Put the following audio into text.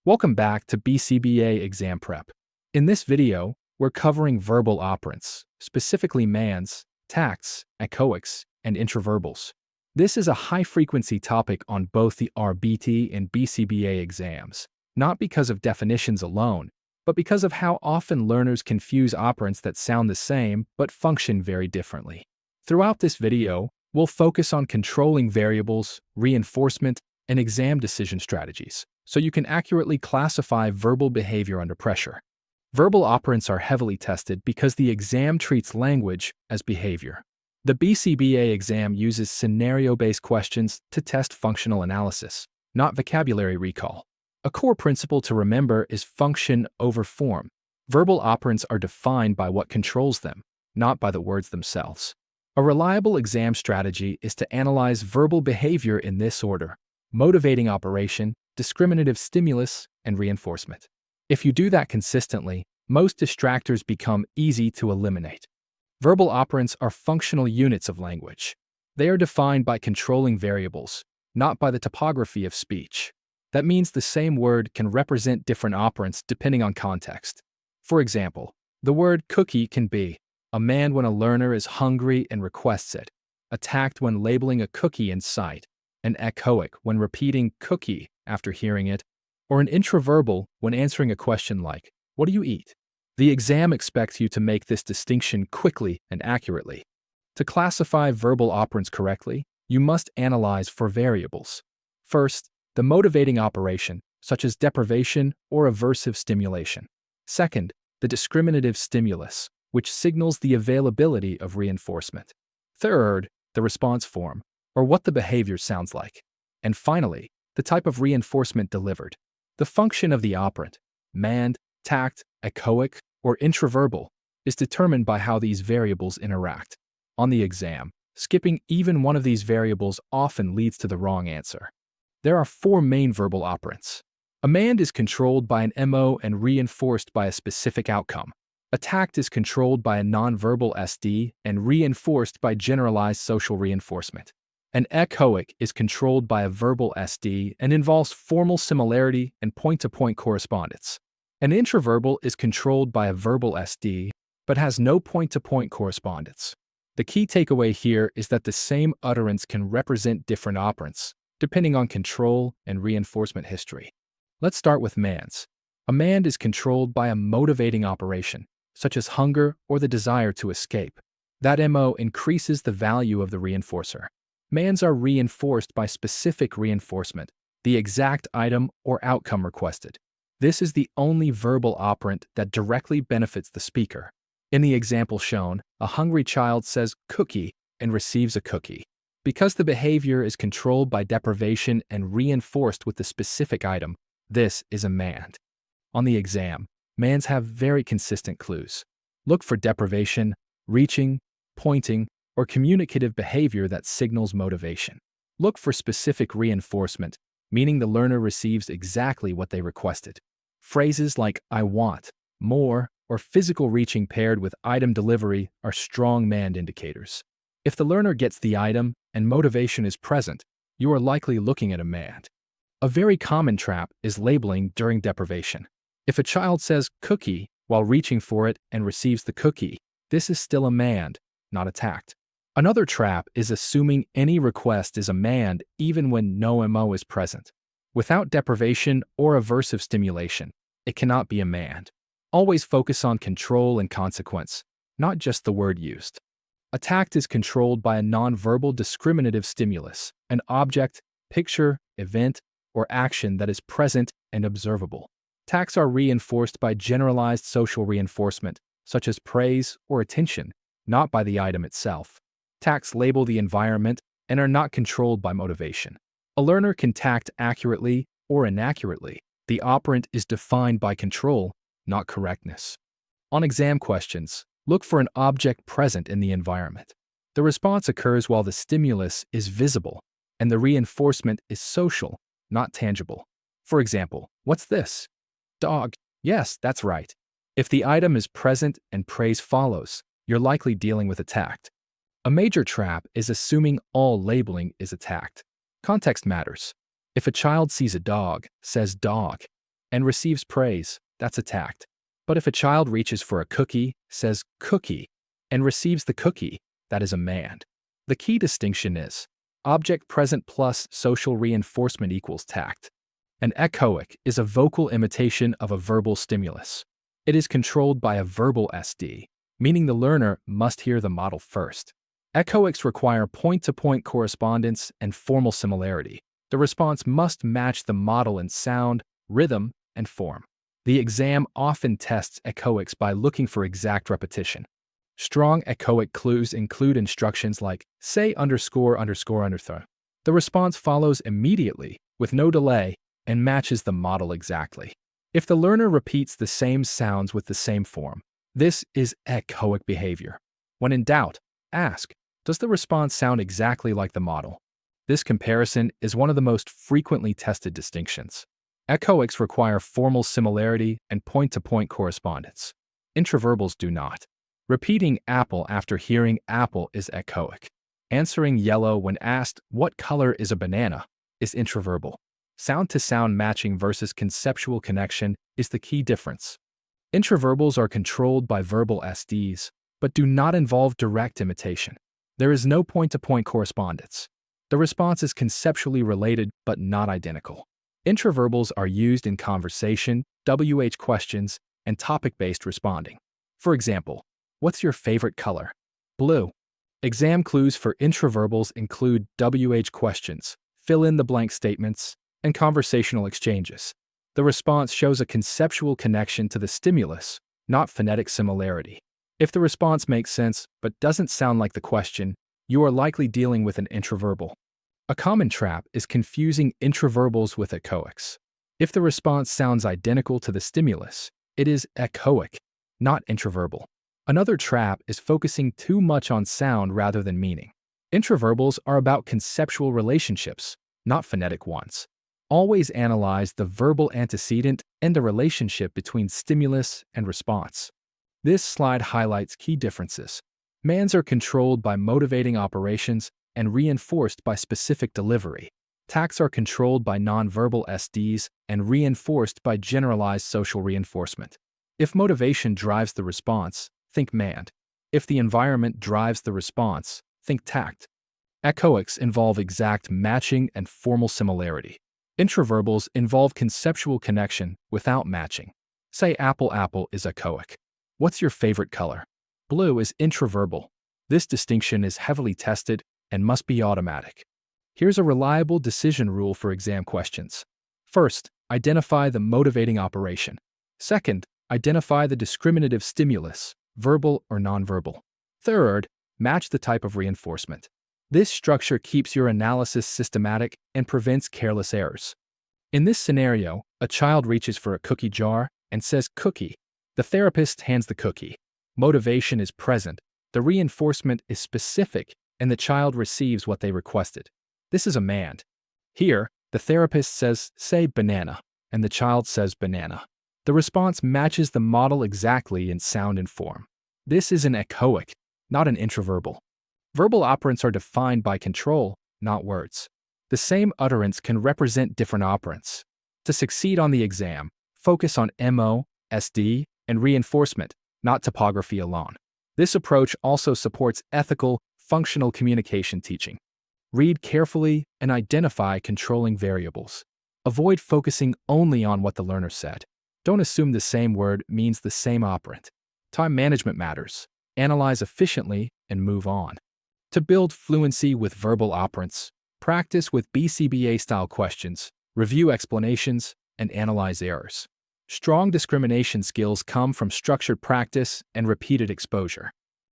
Welcome back to BCBA Exam Prep. In this video, we're covering verbal operants, specifically mands, tacts, echoics, and intraverbals. This is a high-frequency topic on both the RBT and BCBA exams, not because of definitions alone, but because of how often learners confuse operants that sound the same but function very differently. Throughout this video, we'll focus on controlling variables, reinforcement, and exam decision strategies, so you can accurately classify verbal behavior under pressure. Verbal operants are heavily tested because the exam treats language as behavior. The BCBA exam uses scenario-based questions to test functional analysis, not vocabulary recall. A core principle to remember is function over form. Verbal operants are defined by what controls them, not by the words themselves. A reliable exam strategy is to analyze verbal behavior in this order: motivating operation, discriminative stimulus, and reinforcement. If you do that consistently, most distractors become easy to eliminate. Verbal operants are functional units of language. They are defined by controlling variables, not by the topography of speech. That means the same word can represent different operants depending on context. For example, the word cookie can be a mand when a learner is hungry and requests it, a tact when labeling a cookie in sight, an echoic when repeating cookie after hearing it, or an intraverbal when answering a question like, "What do you eat?" The exam expects you to make this distinction quickly and accurately. To classify verbal operants correctly, you must analyze for variables. First, the motivating operation, such as deprivation or aversive stimulation. Second, the discriminative stimulus, which signals the availability of reinforcement. Third, the response form, or what the behavior sounds like. And finally, the type of reinforcement delivered. The function of the operant, mand, tact, echoic, or intraverbal, is determined by how these variables interact. On the exam, skipping even one of these variables often leads to the wrong answer. There are four main verbal operants. A mand is controlled by an MO and reinforced by a specific outcome. A tact is controlled by a nonverbal SD and reinforced by generalized social reinforcement. An echoic is controlled by a verbal SD and involves formal similarity and point-to-point correspondence. An intraverbal is controlled by a verbal SD but has no point-to-point correspondence. The key takeaway here is that the same utterance can represent different operants, depending on control and reinforcement history. Let's start with mands. A mand is controlled by a motivating operation, such as hunger or the desire to escape. That MO increases the value of the reinforcer. Mands are reinforced by specific reinforcement, the exact item or outcome requested. This is the only verbal operant that directly benefits the speaker. In the example shown, a hungry child says cookie and receives a cookie. Because the behavior is controlled by deprivation and reinforced with the specific item, this is a mand. On the exam, mands have very consistent clues. Look for deprivation, reaching, pointing, or communicative behavior that signals motivation. Look for specific reinforcement, meaning the learner receives exactly what they requested. Phrases like "I want," "more," or physical reaching paired with item delivery are strong mand indicators. If the learner gets the item and motivation is present, you are likely looking at a mand. A very common trap is labeling during deprivation. If a child says cookie while reaching for it and receives the cookie, this is still a mand, not a tact. Another trap is assuming any request is a mand even when no MO is present. Without deprivation or aversive stimulation, it cannot be a mand. Always focus on control and consequence, not just the word used. A tact is controlled by a nonverbal discriminative stimulus, an object, picture, event, or action that is present and observable. Tacts are reinforced by generalized social reinforcement, such as praise or attention, not by the item itself. Tacts label the environment and are not controlled by motivation. A learner can tact accurately or inaccurately. The operant is defined by control, not correctness. On exam questions, look for an object present in the environment. The response occurs while the stimulus is visible, and the reinforcement is social, not tangible. For example, "What's this?" "Dog." "Yes, that's right." If the item is present and praise follows, you're likely dealing with a tact. A major trap is assuming all labeling is a tact. Context matters. If a child sees a dog, says dog, and receives praise, that's a tact. But if a child reaches for a cookie, says cookie, and receives the cookie, that is a mand. The key distinction is object present plus social reinforcement equals tact. An echoic is a vocal imitation of a verbal stimulus. It is controlled by a verbal SD, meaning the learner must hear the model first. Echoics require point-to-point correspondence and formal similarity. The response must match the model in sound, rhythm, and form. The exam often tests echoics by looking for exact repetition. Strong echoic clues include instructions like say underscore underscore underscore. The response follows immediately, with no delay, and matches the model exactly. If the learner repeats the same sounds with the same form, this is echoic behavior. When in doubt, ask, does the response sound exactly like the model? This comparison is one of the most frequently tested distinctions. Echoics require formal similarity and point-to-point correspondence. Intraverbals do not. Repeating apple after hearing apple is echoic. Answering yellow when asked what color is a banana is intraverbal. Sound-to-sound matching versus conceptual connection is the key difference. Intraverbals are controlled by verbal SDs, but do not involve direct imitation. There is no point-to-point correspondence. The response is conceptually related but not identical. Intraverbals are used in conversation, WH questions, and topic-based responding. For example, what's your favorite color? Blue. Exam clues for intraverbals include WH questions, fill-in-the-blank statements, and conversational exchanges. The response shows a conceptual connection to the stimulus, not phonetic similarity. If the response makes sense but doesn't sound like the question, you are likely dealing with an intraverbal. A common trap is confusing intraverbals with echoics. If the response sounds identical to the stimulus, it is echoic, not intraverbal. Another trap is focusing too much on sound rather than meaning. Intraverbals are about conceptual relationships, not phonetic ones. Always analyze the verbal antecedent and the relationship between stimulus and response. This slide highlights key differences. Mands are controlled by motivating operations and reinforced by specific delivery. Tacts are controlled by nonverbal SDs and reinforced by generalized social reinforcement. If motivation drives the response, think mand. If the environment drives the response, think tact. Echoics involve exact matching and formal similarity. Intraverbals involve conceptual connection without matching. Say apple apple is echoic. What's your favorite color? Blue is intraverbal. This distinction is heavily tested and must be automatic. Here's a reliable decision rule for exam questions. First, identify the motivating operation. Second, identify the discriminative stimulus, verbal or nonverbal. Third, match the type of reinforcement. This structure keeps your analysis systematic and prevents careless errors. In this scenario, a child reaches for a cookie jar and says cookie. The therapist hands the cookie. Motivation is present, the reinforcement is specific, and the child receives what they requested. This is a mand. Here, the therapist says, say banana, and the child says banana. The response matches the model exactly in sound and form. This is an echoic, not an intraverbal. Verbal operants are defined by control, not words. The same utterance can represent different operants. To succeed on the exam, focus on MO, SD, and reinforcement, not topography alone. This approach also supports ethical, functional communication teaching. Read carefully and identify controlling variables. Avoid focusing only on what the learner said. Don't assume the same word means the same operant. Time management matters. Analyze efficiently and move on. To build fluency with verbal operants, practice with BCBA-style questions, review explanations, and analyze errors. Strong discrimination skills come from structured practice and repeated exposure.